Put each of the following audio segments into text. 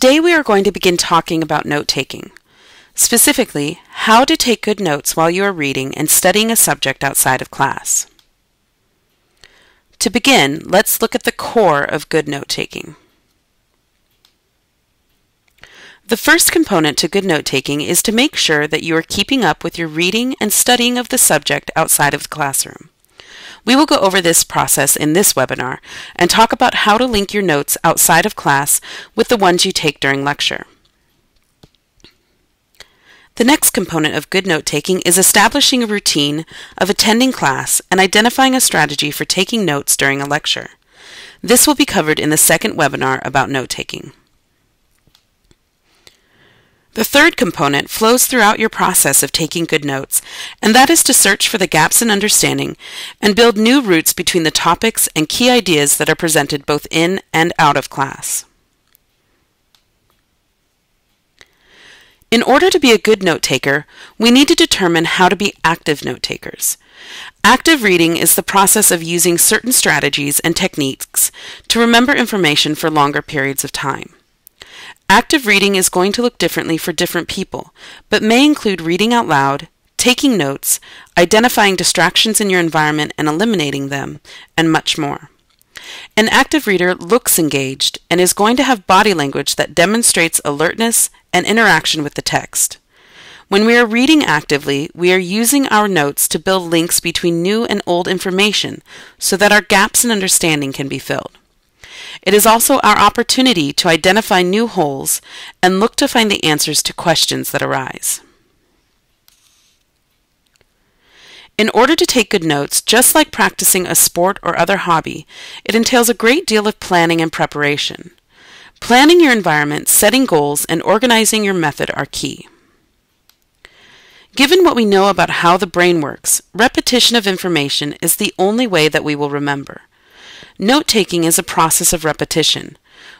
Today we are going to begin talking about note-taking. Specifically, how to take good notes while you are reading and studying a subject outside of class. To begin, let's look at the core of good note-taking. The first component to good note-taking is to make sure that you are keeping up with your reading and studying of the subject outside of the classroom. We will go over this process in this webinar and talk about how to link your notes outside of class with the ones you take during lecture. The next component of good note-taking is establishing a routine of attending class and identifying a strategy for taking notes during a lecture. This will be covered in the second webinar about note-taking. The third component flows throughout your process of taking good notes, and that is to search for the gaps in understanding and build new routes between the topics and key ideas that are presented both in and out of class. In order to be a good note-taker, we need to determine how to be active note-takers. Active reading is the process of using certain strategies and techniques to remember information for longer periods of time. Active reading is going to look differently for different people, but may include reading out loud, taking notes, identifying distractions in your environment and eliminating them, and much more. An active reader looks engaged and is going to have body language that demonstrates alertness and interaction with the text. When we are reading actively, we are using our notes to build links between new and old information so that our gaps in understanding can be filled. It is also our opportunity to identify new holes and look to find the answers to questions that arise. In order to take good notes, just like practicing a sport or other hobby, it entails a great deal of planning and preparation. Planning your environment, setting goals, and organizing your method are key. Given what we know about how the brain works, repetition of information is the only way that we will remember. Note-taking is a process of repetition.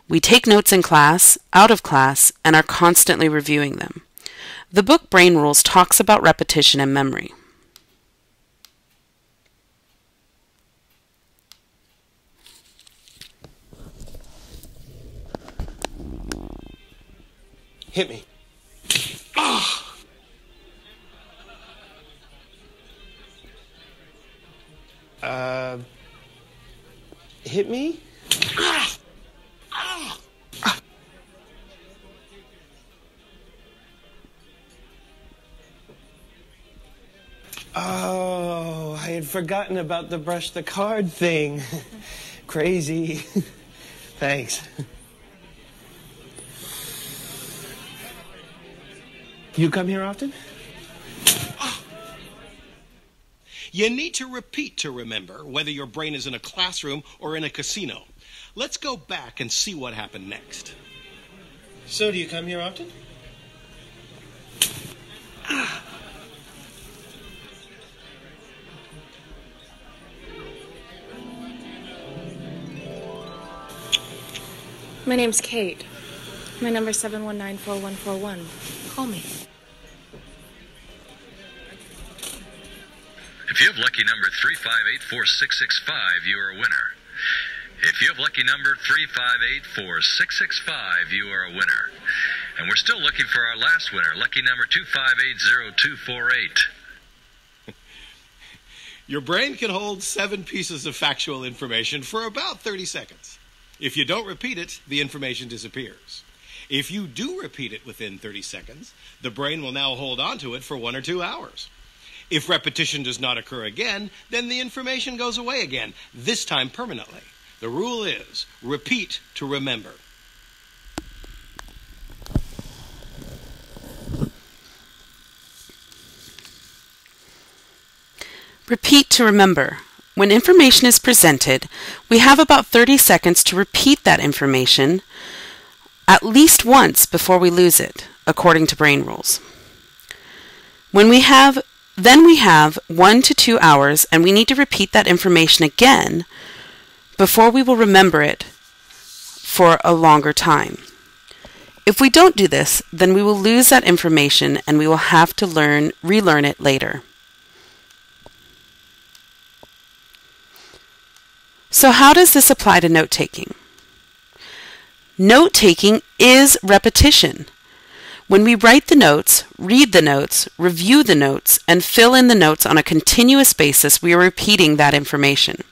We take notes in class, out of class, and are constantly reviewing them. The book Brain Rules talks about repetition and memory. Hit me. Hit me? Oh, I had forgotten about the brush the card thing. Crazy. Thanks. You come here often? You need to repeat to remember, whether your brain is in a classroom or in a casino. Let's go back and see what happened next. So, do you come here often? My name's Kate. My number's 719-4141. Call me. If you have lucky number 3584665, you are a winner. If you have lucky number 3584665, you are a winner. And we're still looking for our last winner, lucky number 2580248. Your brain can hold 7 pieces of factual information for about 30 seconds. If you don't repeat it, the information disappears. If you do repeat it within 30 seconds, the brain will now hold on to it for 1 or 2 hours. If repetition does not occur again, then the information goes away again, this time permanently. The rule is, repeat to remember. Repeat to remember. When information is presented, we have about 30 seconds to repeat that information at least once before we lose it, according to Brain Rules. Then we have 1 to 2 hours, and we need to repeat that information again before we will remember it for a longer time. If we don't do this, then we will lose that information and we will have to relearn it later. So how does this apply to note-taking? Note-taking is repetition. When we write the notes, read the notes, review the notes, and fill in the notes on a continuous basis, we are repeating that information.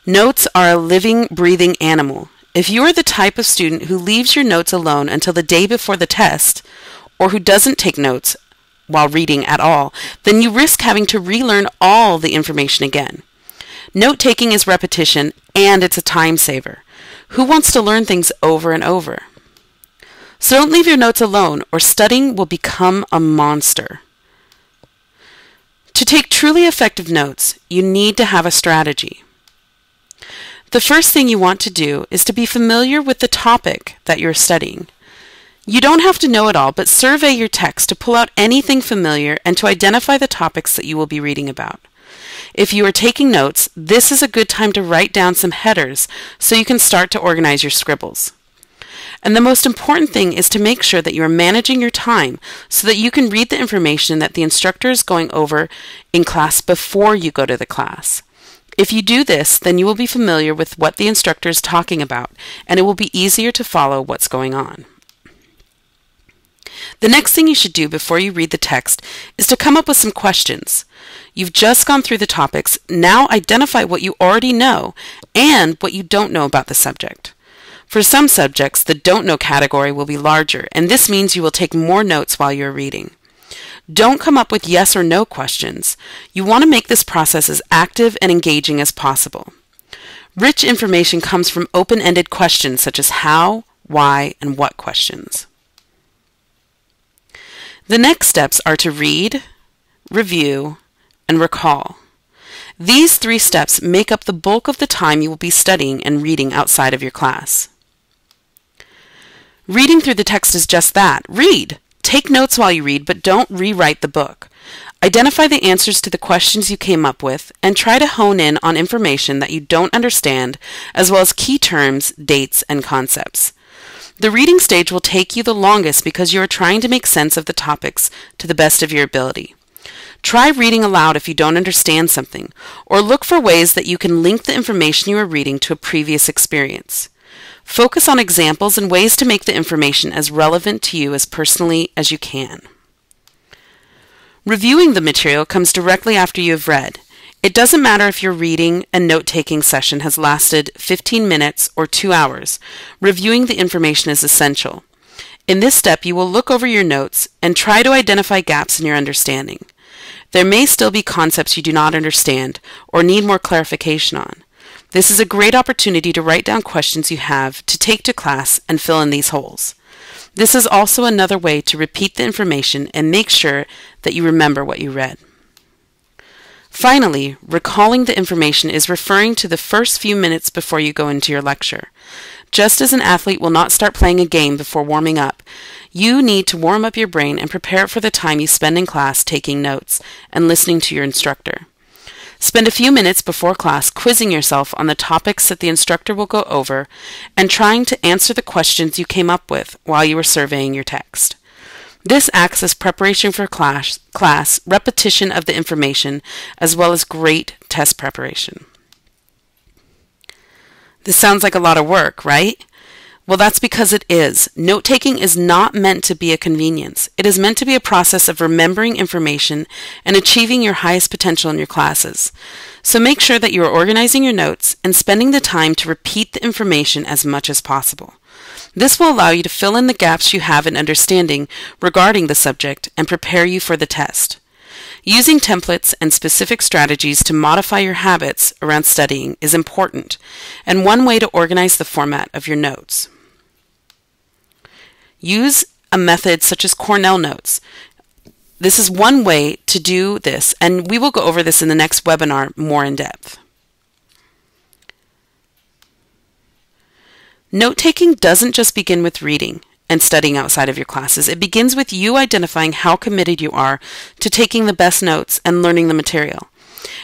Notes are a living, breathing animal. If you are the type of student who leaves your notes alone until the day before the test, or who doesn't take notes while reading at all, then you risk having to relearn all the information again. Note-taking is repetition, and it's a time saver. Who wants to learn things over and over? So don't leave your notes alone, or studying will become a monster. To take truly effective notes, you need to have a strategy. The first thing you want to do is to be familiar with the topic that you're studying. You don't have to know it all, but survey your text to pull out anything familiar and to identify the topics that you will be reading about. If you are taking notes, this is a good time to write down some headers so you can start to organize your scribbles. And the most important thing is to make sure that you are managing your time so that you can read the information that the instructor is going over in class before you go to the class. If you do this, then you will be familiar with what the instructor is talking about, and it will be easier to follow what's going on. The next thing you should do before you read the text is to come up with some questions. You've just gone through the topics. Now identify what you already know and what you don't know about the subject. For some subjects, the don't know category will be larger, and this means you will take more notes while you're reading. Don't come up with yes or no questions. You want to make this process as active and engaging as possible. Rich information comes from open-ended questions such as how, why, and what questions. The next steps are to read, review, and recall. These 3 steps make up the bulk of the time you will be studying and reading outside of your class. Reading through the text is just that. Read! Take notes while you read, but don't rewrite the book. Identify the answers to the questions you came up with, and try to hone in on information that you don't understand, as well as key terms, dates, and concepts. The reading stage will take you the longest because you are trying to make sense of the topics to the best of your ability. Try reading aloud if you don't understand something, or look for ways that you can link the information you are reading to a previous experience. Focus on examples and ways to make the information as relevant to you as personally as you can. Reviewing the material comes directly after you have read. It doesn't matter if your reading and note-taking session has lasted 15 minutes or 2 hours. Reviewing the information is essential. In this step, you will look over your notes and try to identify gaps in your understanding. There may still be concepts you do not understand or need more clarification on. This is a great opportunity to write down questions you have to take to class and fill in these holes. This is also another way to repeat the information and make sure that you remember what you read. Finally, recalling the information is referring to the first few minutes before you go into your lecture. Just as an athlete will not start playing a game before warming up, you need to warm up your brain and prepare it for the time you spend in class taking notes and listening to your instructor. Spend a few minutes before class quizzing yourself on the topics that the instructor will go over and trying to answer the questions you came up with while you were surveying your text. This acts as preparation for class, repetition of the information, as well as great test preparation. This sounds like a lot of work, right? Well, that's because it is. Note-taking is not meant to be a convenience. It is meant to be a process of remembering information and achieving your highest potential in your classes. So make sure that you are organizing your notes and spending the time to repeat the information as much as possible. This will allow you to fill in the gaps you have in understanding regarding the subject and prepare you for the test. Using templates and specific strategies to modify your habits around studying is important, and one way to organize the format of your notes. Use a method such as Cornell Notes. This is one way to do this, and we will go over this in the next webinar more in depth. Note-taking doesn't just begin with reading and studying outside of your classes. It begins with you identifying how committed you are to taking the best notes and learning the material.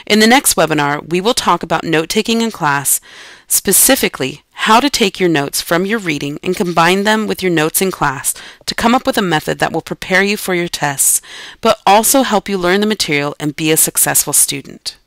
In the next webinar, we will talk about note-taking in class, specifically how to take your notes from your reading and combine them with your notes in class to come up with a method that will prepare you for your tests, but also help you learn the material and be a successful student.